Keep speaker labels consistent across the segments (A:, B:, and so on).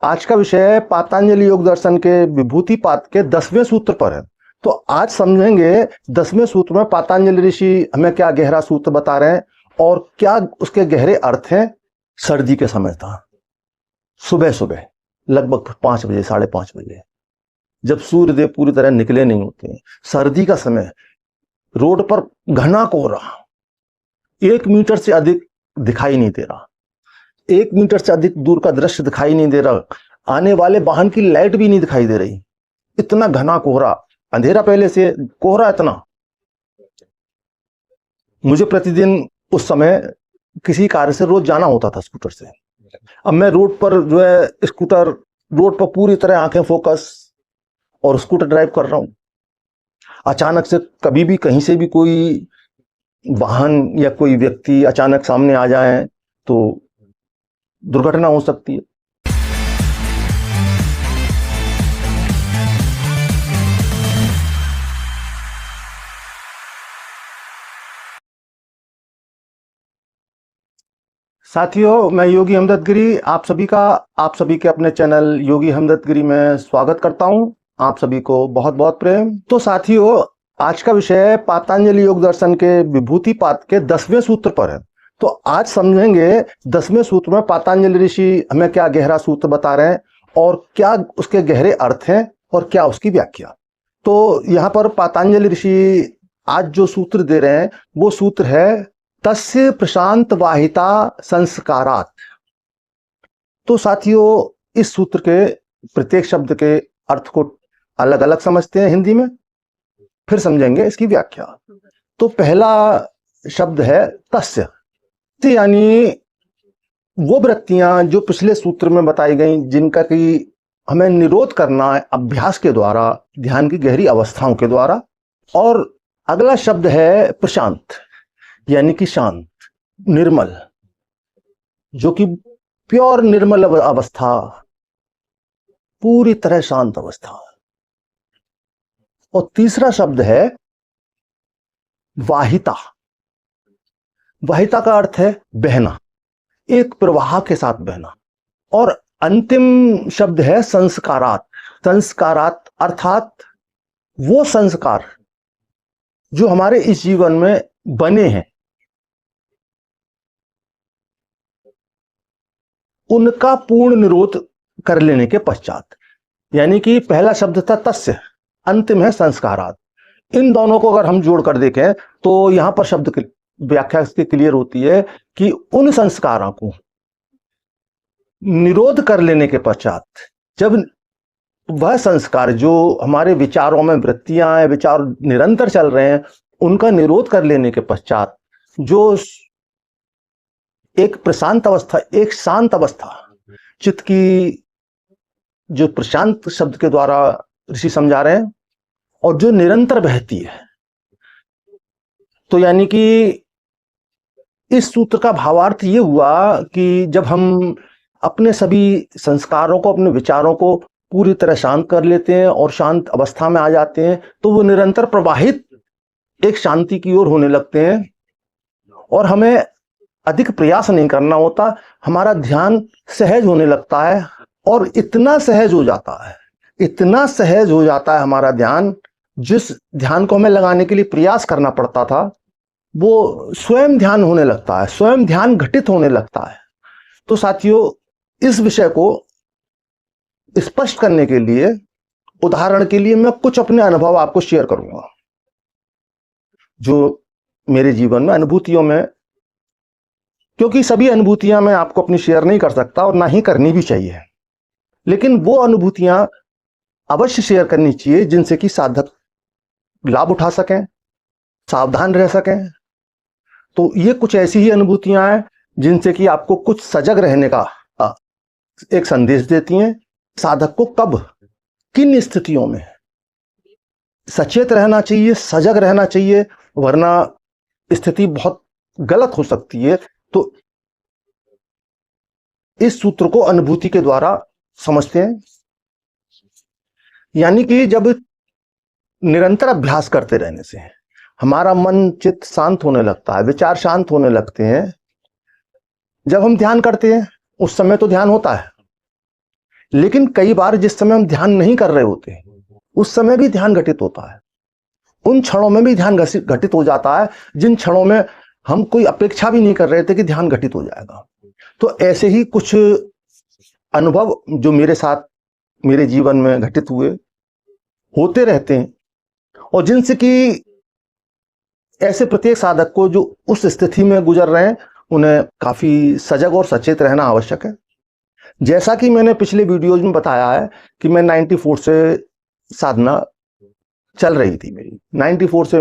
A: आज का विषय पातंजलि योग दर्शन के विभूतिपाद के 10वें सूत्र पर है। तो आज समझेंगे 10वें सूत्र में पातंजलि ऋषि हमें क्या गहरा सूत्र बता रहे हैं और क्या उसके गहरे अर्थ हैं। सर्दी के समय था, सुबह सुबह लगभग 5 बजे 5:30 बजे, जब सूर्यदेव पूरी तरह निकले नहीं होते, सर्दी का समय, रोड पर घना कोहरा, 1 मीटर से अधिक दिखाई नहीं दे रहा, 1 मीटर से अधिक दूर का दृश्य दिखाई नहीं दे रहा, आने वाले वाहन की लाइट भी नहीं दिखाई दे रही, इतना घना कोहरा, अंधेरा पहले से, कोहरा इतना। मुझे प्रतिदिन उस समय किसी कार्य से रोज जाना होता था स्कूटर से। अब मैं रोड पर जो है स्कूटर, रोड पर पूरी तरह आंखें फोकस और स्कूटर ड्राइव कर रहा हूं। अचानक से कभी भी कहीं से भी कोई वाहन या कोई व्यक्ति अचानक सामने आ जाए तो दुर्घटना हो सकती है। साथियों, मैं योगी हमदर्द गिरी आप सभी के अपने चैनल योगी हमदर्द गिरी में स्वागत करता हूं। आप सभी को बहुत बहुत प्रेम। तो साथियों, आज का विषय पातंजलि योग दर्शन के विभूतिपाद के 10वें सूत्र पर है। तो आज समझेंगे 10वें सूत्र में पातंजलि ऋषि हमें क्या गहरा सूत्र बता रहे हैं और क्या उसके गहरे अर्थ हैं और क्या उसकी व्याख्या। तो यहाँ पर पातंजलि ऋषि आज जो सूत्र दे रहे हैं वो सूत्र है तस्य प्रशांत वाहिता संस्कारात्। तो साथियों, इस सूत्र के प्रत्येक शब्द के अर्थ को अलग अलग समझते हैं हिंदी में, फिर समझेंगे इसकी व्याख्या। तो पहला शब्द है तस्य, यानी वो वृत्तियां जो पिछले सूत्र में बताई गई, जिनका कि हमें निरोध करना है अभ्यास के द्वारा, ध्यान की गहरी अवस्थाओं के द्वारा। और अगला शब्द है प्रशांत, यानी कि शांत, निर्मल, जो कि प्योर निर्मल अवस्था, पूरी तरह शांत अवस्था। और तीसरा शब्द है वाहिता। वाहिता का अर्थ है बहना, एक प्रवाह के साथ बहना। और अंतिम शब्द है संस्कारात्। संस्कारात् अर्थात वो संस्कार जो हमारे इस जीवन में बने हैं, उनका पूर्ण निरोध कर लेने के पश्चात। यानी कि पहला शब्द था तस्य, अंतिम है संस्कारात्। इन दोनों को अगर हम जोड़ कर देखें तो यहां पर शब्द की व्याख्या इसकी क्लियर होती है कि उन संस्कारों को निरोध कर लेने के पश्चात, जब वह संस्कार जो हमारे विचारों में वृत्तियां हैं, विचार निरंतर चल रहे हैं, उनका निरोध कर लेने के पश्चात जो एक प्रशांत अवस्था, एक शांत अवस्था, चित्त की जो प्रशांत शब्द के द्वारा ऋषि समझा रहे हैं, और जो निरंतर बहती है। तो यानी कि इस सूत्र का भावार्थ ये हुआ कि जब हम अपने सभी संस्कारों को, अपने विचारों को पूरी तरह शांत कर लेते हैं और शांत अवस्था में आ जाते हैं, तो वो निरंतर प्रवाहित एक शांति की ओर होने लगते हैं और हमें अधिक प्रयास नहीं करना होता। हमारा ध्यान सहज होने लगता है और इतना सहज हो जाता है, इतना सहज हो जाता है हमारा ध्यान, जिस ध्यान को हमें लगाने के लिए प्रयास करना पड़ता था वो स्वयं ध्यान होने लगता है, स्वयं ध्यान घटित होने लगता है। तो साथियों, इस विषय को स्पष्ट करने के लिए, उदाहरण के लिए मैं कुछ अपने अनुभव आपको शेयर करूंगा जो मेरे जीवन में अनुभूतियों में, क्योंकि सभी अनुभूतियां मैं आपको अपनी शेयर नहीं कर सकता और ना ही करनी भी चाहिए, लेकिन वो अनुभूतियां अवश्य शेयर करनी चाहिए जिनसे कि साधक लाभ उठा सकें, सावधान रह सकें। तो ये कुछ ऐसी ही अनुभूतियां हैं जिनसे कि आपको कुछ सजग रहने का एक संदेश देती हैं। साधक को कब, किन स्थितियों में सचेत रहना चाहिए, सजग रहना चाहिए, वरना स्थिति बहुत गलत हो सकती है। तो इस सूत्र को अनुभूति के द्वारा समझते हैं। यानी कि जब निरंतर अभ्यास करते रहने से हमारा मन चित्त शांत होने लगता है, विचार शांत होने लगते हैं। जब हम ध्यान करते हैं उस समय तो ध्यान होता है, लेकिन कई बार जिस समय हम ध्यान नहीं कर रहे होते उस समय भी ध्यान घटित होता है, उन क्षणों में भी ध्यान घटित हो जाता है जिन क्षणों में हम कोई अपेक्षा भी नहीं कर रहे थे कि ध्यान घटित हो जाएगा। तो ऐसे ही कुछ अनुभव जो मेरे साथ मेरे जीवन में घटित हुए, होते रहते हैं, और जिनसे कि ऐसे प्रत्येक साधक को जो उस स्थिति में गुजर रहे हैं उन्हें काफी सजग और सचेत रहना आवश्यक है। जैसा कि मैंने पिछले वीडियोज में बताया है कि मैं 94 से साधना चल रही थी मेरी, 94 से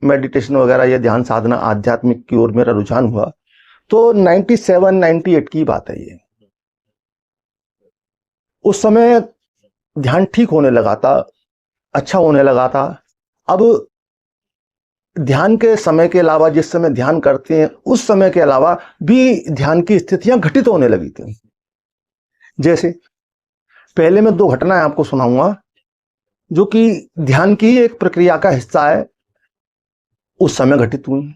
A: मेडिटेशन वगैरह या ध्यान साधना आध्यात्मिक की ओर मेरा रुझान हुआ। तो 97 98 की बात है ये। उस समय ध्यान ठीक होने लगा था, अच्छा होने लगा था। अब ध्यान के समय के अलावा जिस समय ध्यान करते हैं उस समय के अलावा भी ध्यान की स्थितियां घटित होने लगी थी। जैसे पहले मैं 2 घटनाएं आपको सुनाऊंगा जो कि ध्यान की एक प्रक्रिया का हिस्सा है, उस समय घटित हुई।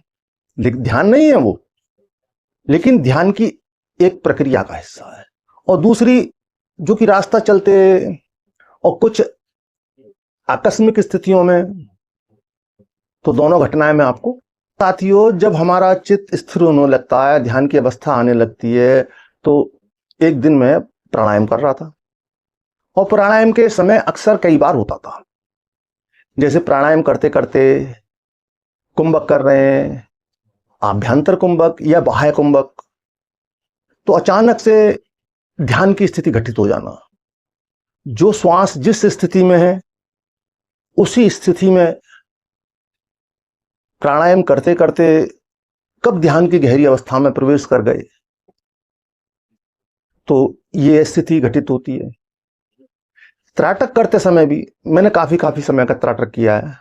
A: लेकिन ध्यान नहीं है वो, लेकिन ध्यान की एक प्रक्रिया का हिस्सा है। और दूसरी जो कि रास्ता चलते और कुछ आकस्मिक स्थितियों में। तो दोनों घटनाएं मैं आपको। साथियों, जब हमारा चित्त स्थिर होने लगता है, ध्यान की अवस्था आने लगती है, तो एक दिन मैं प्राणायाम कर रहा था, और प्राणायाम के समय अक्सर कई बार होता था, जैसे प्राणायाम करते करते कुंभक कर रहे हैं, आभ्यंतर कुंभक या बाह्य कुंभक, तो अचानक से ध्यान की स्थिति घटित हो जाना। जो श्वास जिस स्थिति में है उसी स्थिति में प्राणायाम करते करते कब ध्यान की गहरी अवस्था में प्रवेश कर गए, तो ये स्थिति घटित होती है। त्राटक करते समय भी मैंने काफी समय का त्राटक किया है।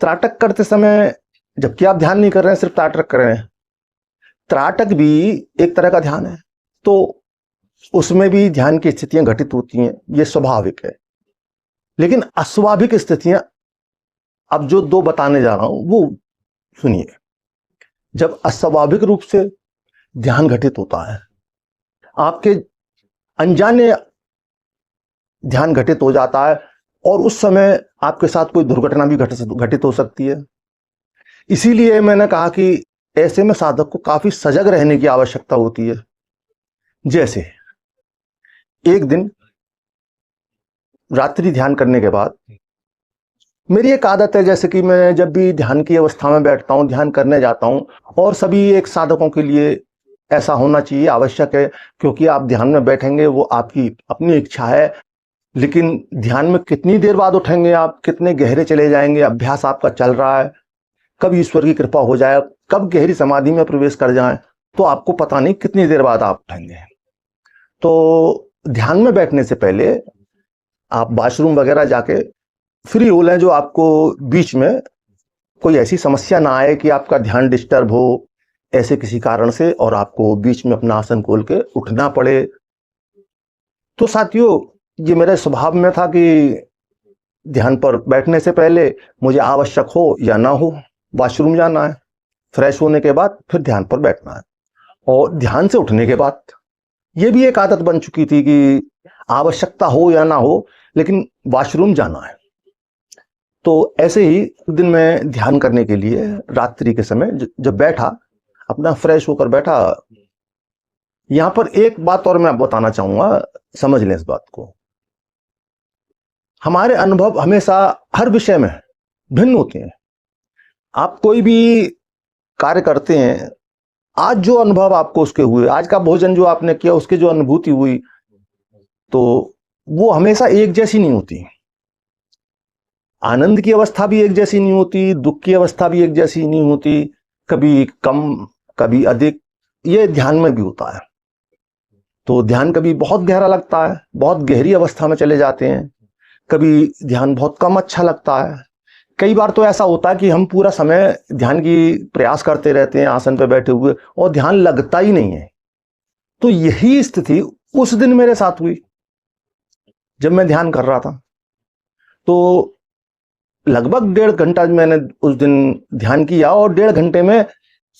A: त्राटक करते समय, जबकि आप ध्यान नहीं कर रहे हैं, सिर्फ त्राटक कर रहे हैं, त्राटक भी एक तरह का ध्यान है, तो उसमें भी ध्यान की स्थितियां घटित होती हैं, ये स्वाभाविक है। लेकिन अस्वाभाविक स्थितियां अब जो 2 बताने जा रहा हूं वो सुनिए। जब अस्वाभाविक रूप से ध्यान घटित होता है, आपके अनजाने ध्यान घटित हो जाता है, और उस समय आपके साथ कोई दुर्घटना भी घटित हो सकती है। इसीलिए मैंने कहा कि ऐसे में साधक को काफी सजग रहने की आवश्यकता होती है। जैसे एक दिन रात्रि ध्यान करने के बाद मेरी एक आदत है, जैसे कि मैं जब भी ध्यान की अवस्था में बैठता हूं, ध्यान करने जाता हूं, और सभी एक साधकों के लिए ऐसा होना चाहिए, आवश्यक है, क्योंकि आप ध्यान में बैठेंगे वो आपकी अपनी इच्छा है, लेकिन ध्यान में कितनी देर बाद उठेंगे आप, कितने गहरे चले जाएंगे, अभ्यास आपका चल रहा है, कब ईश्वर की कृपा हो जाए, कब गहरी समाधि में प्रवेश कर जाएं, तो आपको पता नहीं कितनी देर बाद आप उठेंगे। तो ध्यान में बैठने से पहले आप वॉशरूम वगैरह जाके फ्री हो लें, जो आपको बीच में कोई ऐसी समस्या ना आए कि आपका ध्यान डिस्टर्ब हो ऐसे किसी कारण से, और आपको बीच में अपना आसन खोल के उठना पड़े। तो साथियों, ये मेरे स्वभाव में था कि ध्यान पर बैठने से पहले मुझे आवश्यक हो या ना हो वॉशरूम जाना है, फ्रेश होने के बाद फिर ध्यान पर बैठना है, और ध्यान से उठने के बाद ये भी एक आदत बन चुकी थी कि आवश्यकता हो या ना हो लेकिन वॉशरूम जाना है। तो ऐसे ही एक दिन मैं ध्यान करने के लिए रात्रि के समय जब बैठा, अपना फ्रेश होकर बैठा, यहां पर एक बात और मैं बताना चाहूंगा, समझ लें इस बात को। हमारे अनुभव हमेशा हर विषय में भिन्न होते हैं। आप कोई भी कार्य करते हैं, आज जो अनुभव आपको उसके हुए, आज का भोजन जो आपने किया उसकी जो अनुभूति हुई, तो वो हमेशा एक जैसी नहीं होती। आनंद की अवस्था भी एक जैसी नहीं होती, दुख की अवस्था भी एक जैसी नहीं होती, कभी कम कभी अधिक, ये ध्यान में भी होता है। तो ध्यान कभी बहुत गहरा लगता है, बहुत गहरी अवस्था में चले जाते हैं, कभी ध्यान बहुत कम अच्छा लगता है। कई बार तो ऐसा होता है कि हम पूरा समय ध्यान की प्रयास करते रहते हैं आसन पर बैठे हुए, और ध्यान लगता ही नहीं है। तो यही स्थिति उस दिन मेरे साथ हुई जब मैं ध्यान कर रहा था। तो लगभग 1.5 घंटा मैंने उस दिन ध्यान किया, और 1.5 घंटे में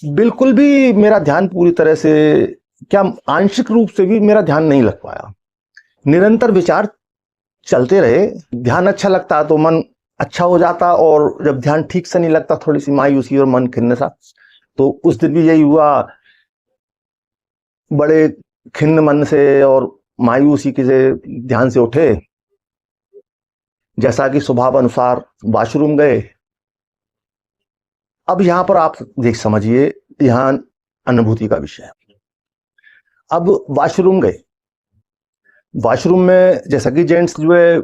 A: बिल्कुल भी मेरा ध्यान पूरी तरह से, क्या आंशिक रूप से भी मेरा ध्यान नहीं लग पाया। निरंतर विचार चलते रहे, ध्यान अच्छा लगता है तो मन अच्छा हो जाता, और जब ध्यान ठीक से नहीं लगता, थोड़ी सी मायूसी और मन खिन्न सा। तो उस दिन भी यही हुआ, बड़े खिन्न मन से और मायूसी के से ध्यान से उठे। जैसा कि स्वभाव अनुसार वॉशरूम गए। अब यहां पर आप देख समझिए, यहां अनुभूति का विषय है। अब वॉशरूम गए, वॉशरूम में जैसा कि जेंट्स जो है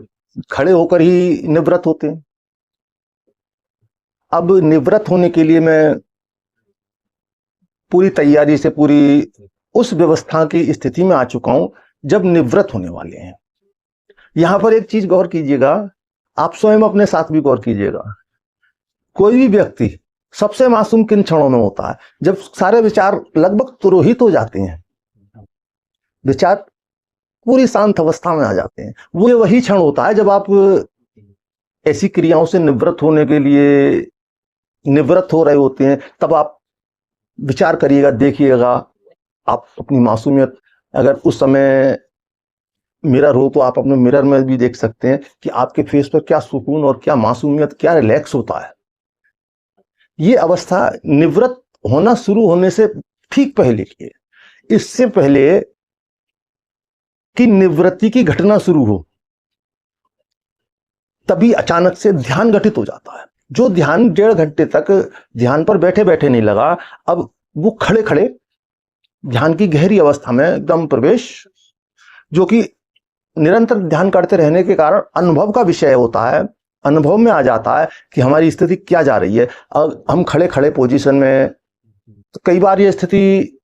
A: खड़े होकर ही निवृत्त होते हैं। अब निवृत्त होने के लिए मैं पूरी तैयारी से पूरी उस व्यवस्था की स्थिति में आ चुका हूं जब निवृत्त होने वाले हैं। यहां पर एक चीज गौर कीजिएगा, आप स्वयं अपने साथ भी गौर कीजिएगा। कोई भी व्यक्ति सबसे मासूम किन क्षणों में होता है? जब सारे विचार लगभग तुरोहित हो जाते हैं, विचार पूरी शांत अवस्था में आ जाते हैं। वो वही क्षण होता है जब आप ऐसी क्रियाओं से निवृत्त होने के लिए निवृत्त हो रहे होते हैं। तब आप विचार करिएगा, देखिएगा आप अपनी मासूमियत। अगर उस समय मिरर हो तो आप अपने मिरर में भी देख सकते हैं कि आपके फेस पर क्या सुकून और क्या मासूमियत, क्या रिलैक्स होता है। ये अवस्था निवृत्त होना शुरू होने से ठीक पहले की है। इससे पहले कि निवृत्ति की घटना शुरू हो, तभी अचानक से ध्यान घटित हो जाता है। जो ध्यान 1.5 घंटे तक ध्यान पर बैठे बैठे नहीं लगा, अब वो खड़े खड़े ध्यान की गहरी अवस्था में एकदम प्रवेश, जो कि निरंतर ध्यान करते रहने के कारण अनुभव का विषय होता है। अनुभव में आ जाता है कि हमारी स्थिति क्या जा रही है। अब हम खड़े खड़े पोजीशन में, तो कई बार ये स्थिति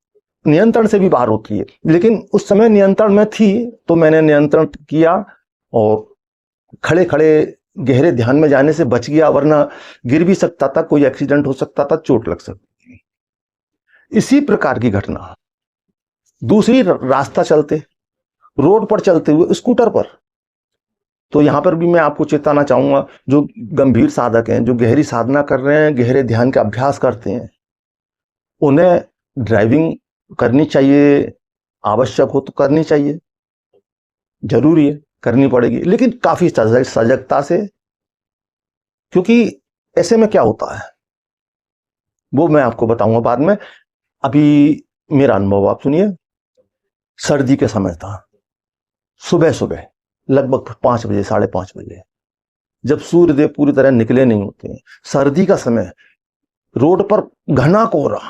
A: नियंत्रण से भी बाहर होती है, लेकिन उस समय नियंत्रण में थी तो मैंने नियंत्रण किया और खड़े खड़े गहरे ध्यान में जाने से बच गया, वरना गिर भी सकता था, कोई एक्सीडेंट हो सकता था, चोट लग सकती थी। इसी प्रकार की घटना दूसरी, रास्ता चलते, रोड पर चलते हुए स्कूटर पर। तो यहां पर भी मैं आपको चेताना चाहूंगा, जो गंभीर साधक हैं, जो गहरी साधना कर रहे हैं, गहरे ध्यान का अभ्यास करते हैं, उन्हें ड्राइविंग करनी चाहिए, आवश्यक हो तो करनी चाहिए, जरूरी है, करनी पड़ेगी, लेकिन काफी सजगता से। क्योंकि ऐसे में क्या होता है वो मैं आपको बताऊंगा बाद में। अभी मेरा अनुभव आप सुनिए। सर्दी के समय था, सुबह सुबह लगभग 5 बजे, 5:30 बजे, जब सूर्यदेव पूरी तरह निकले नहीं होते हैं, सर्दी का समय, रोड पर घना कोहरा,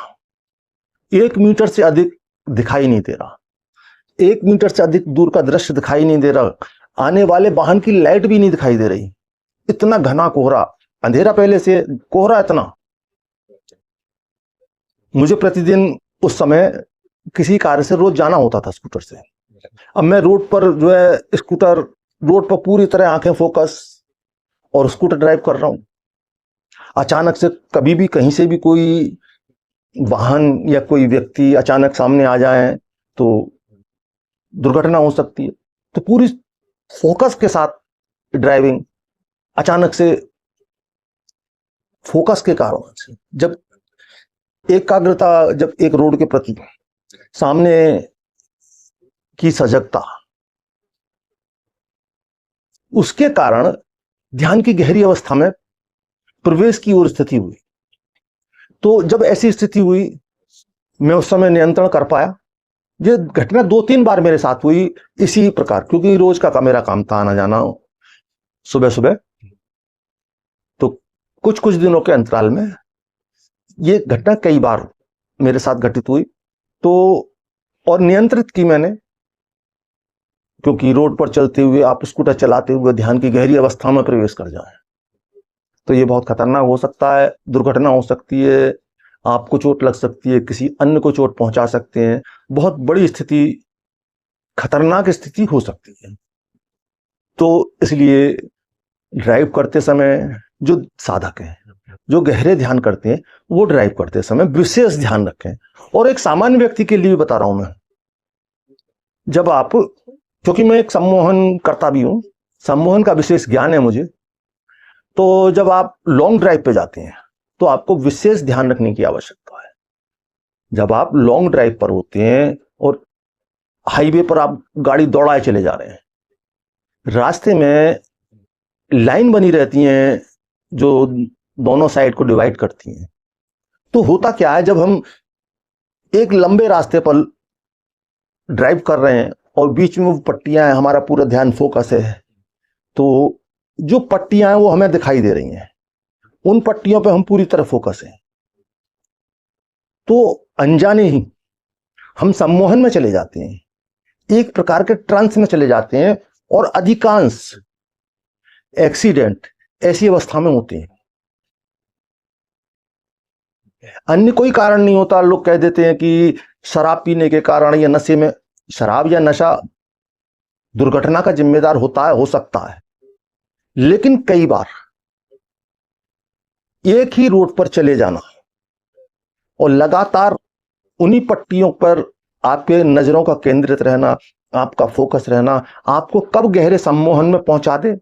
A: 1 मीटर से अधिक दिखाई नहीं दे रहा, 1 मीटर से अधिक दूर का दृश्य दिखाई नहीं दे रहा, आने वाले वाहन की लाइट भी नहीं दिखाई दे रही, इतना घना कोहरा, अंधेरा पहले से, कोहरा इतना। मुझे प्रतिदिन उस समय किसी कार्य से रोज जाना होता था स्कूटर से। अब मैं रोड पर जो है, स्कूटर रोड पर पूरी तरह आंखें फोकस और स्कूटर ड्राइव कर रहा हूं। अचानक से कभी भी कहीं से भी कोई वाहन या कोई व्यक्ति अचानक सामने आ जाए तो दुर्घटना हो सकती है। तो पूरी फोकस के साथ ड्राइविंग, अचानक से फोकस के कारण से जब एकाग्रता, जब एक रोड के प्रति सामने की सजगता, उसके कारण ध्यान की गहरी अवस्था में प्रवेश की ओर स्थिति हुई। तो जब ऐसी स्थिति हुई, मैं उस समय नियंत्रण कर पाया। ये घटना 2-3 बार मेरे साथ हुई इसी प्रकार, क्योंकि रोज का मेरा काम था आना जाना सुबह सुबह। तो कुछ कुछ दिनों के अंतराल में ये घटना कई बार मेरे साथ घटित हुई। तो और नियंत्रित की मैंने, क्योंकि रोड पर चलते हुए आप स्कूटर चलाते हुए ध्यान की गहरी अवस्था में प्रवेश कर जाए तो ये बहुत खतरनाक हो सकता है, दुर्घटना हो सकती है, आपको चोट लग सकती है, किसी अन्य को चोट पहुंचा सकते हैं, बहुत बड़ी स्थिति, खतरनाक स्थिति हो सकती है। तो इसलिए ड्राइव करते समय जो साधक हैं, जो गहरे ध्यान करते हैं, वो ड्राइव करते समय विशेष ध्यान रखें। और एक सामान्य व्यक्ति के लिए बता रहा हूं मैं, जब आप, क्योंकि मैं एक सम्मोहन करता भी हूं, सम्मोहन का विशेष ज्ञान है मुझे, तो जब आप लॉन्ग ड्राइव पे जाते हैं तो आपको विशेष ध्यान रखने की आवश्यकता है। जब आप लॉन्ग ड्राइव पर होते हैं और हाईवे पर आप गाड़ी दौड़ाए चले जा रहे हैं, रास्ते में लाइन बनी रहती हैं जो दोनों साइड को डिवाइड करती हैं। तो होता क्या है, जब हम एक लंबे रास्ते पर ड्राइव कर रहे हैं और बीच में वो पट्टियां हैं, हमारा पूरा ध्यान फोकस है, तो जो पट्टियां हैं वो हमें दिखाई दे रही हैं, उन पट्टियों पे हम पूरी तरह फोकस हैं। तो अनजाने ही हम सम्मोहन में चले जाते हैं, एक प्रकार के ट्रांस में चले जाते हैं, और अधिकांश एक्सीडेंट ऐसी अवस्था में होते हैं। अन्य कोई कारण नहीं होता। लोग कह देते हैं कि शराब पीने के कारण या नशे में, शराब या नशा दुर्घटना का जिम्मेदार होता है, हो सकता है, लेकिन कई बार एक ही रोड पर चले जाना और लगातार उन्हीं पट्टियों पर आपके नजरों का केंद्रित रहना, आपका फोकस रहना, आपको कब गहरे सम्मोहन में पहुंचा दे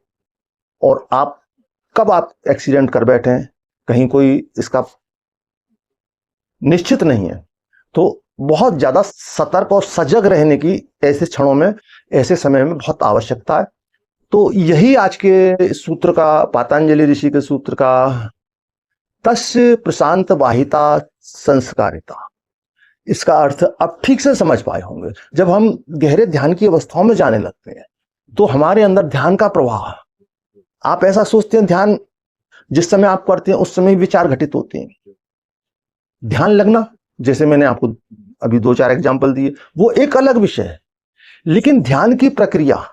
A: और कब आप एक्सीडेंट कर बैठे, कहीं कोई इसका निश्चित नहीं है। तो बहुत ज्यादा सतर्क और सजग रहने की ऐसे क्षणों में, ऐसे समय में बहुत आवश्यकता है। तो यही आज के सूत्र का, पातंजलि ऋषि के सूत्र का तस्य प्रशांत वाहिता संस्कारिता, इसका अर्थ अब ठीक से समझ पाए होंगे। जब हम गहरे ध्यान की अवस्थाओं में जाने लगते हैं तो हमारे अंदर ध्यान का प्रवाह, आप ऐसा सोचते हैं ध्यान जिस समय आप करते हैं उस समय विचार घटित होते हैं। ध्यान लगना, जैसे मैंने आपको अभी 2-4 एग्जाम्पल दिए, वो एक अलग विषय है, लेकिन ध्यान की प्रक्रिया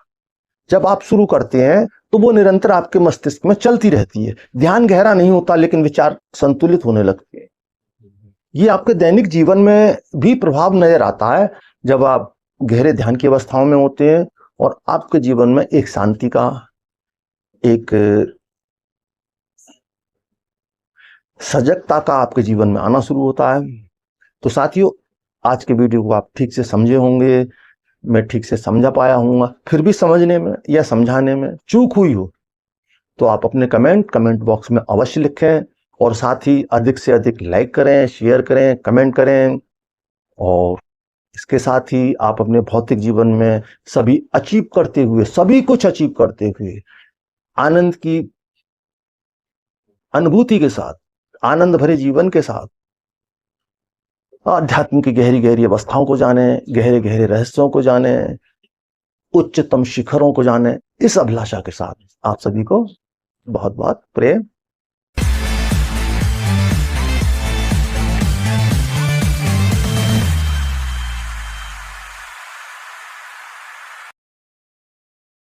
A: जब आप शुरू करते हैं तो वो निरंतर आपके मस्तिष्क में चलती रहती है। ध्यान गहरा नहीं होता, लेकिन विचार संतुलित होने लगते हैं। ये आपके दैनिक जीवन में भी प्रभाव नजर आता है जब आप गहरे ध्यान की अवस्थाओं में होते हैं और आपके जीवन में एक शांति का, एक सजगता का आपके जीवन में आना शुरू होता है। तो साथियों, आज के वीडियो को आप ठीक से समझे होंगे, मैं ठीक से समझा पाया हूँ। फिर भी समझने में या समझाने में चूक हुई हो तो आप अपने कमेंट बॉक्स में अवश्य लिखें, और साथ ही अधिक से अधिक लाइक करें, शेयर करें, कमेंट करें। और इसके साथ ही आप अपने भौतिक जीवन में सभी अचीव करते हुए, सभी कुछ अचीव करते हुए, आनंद की अनुभूति के साथ, आनंद भरे जीवन के साथ आध्यात्म की गहरी गहरी अवस्थाओं को जाने, गहरे गहरे रहस्यों को जाने, उच्चतम शिखरों को जाने, इस अभिलाषा के साथ आप सभी को बहुत बहुत प्रेम।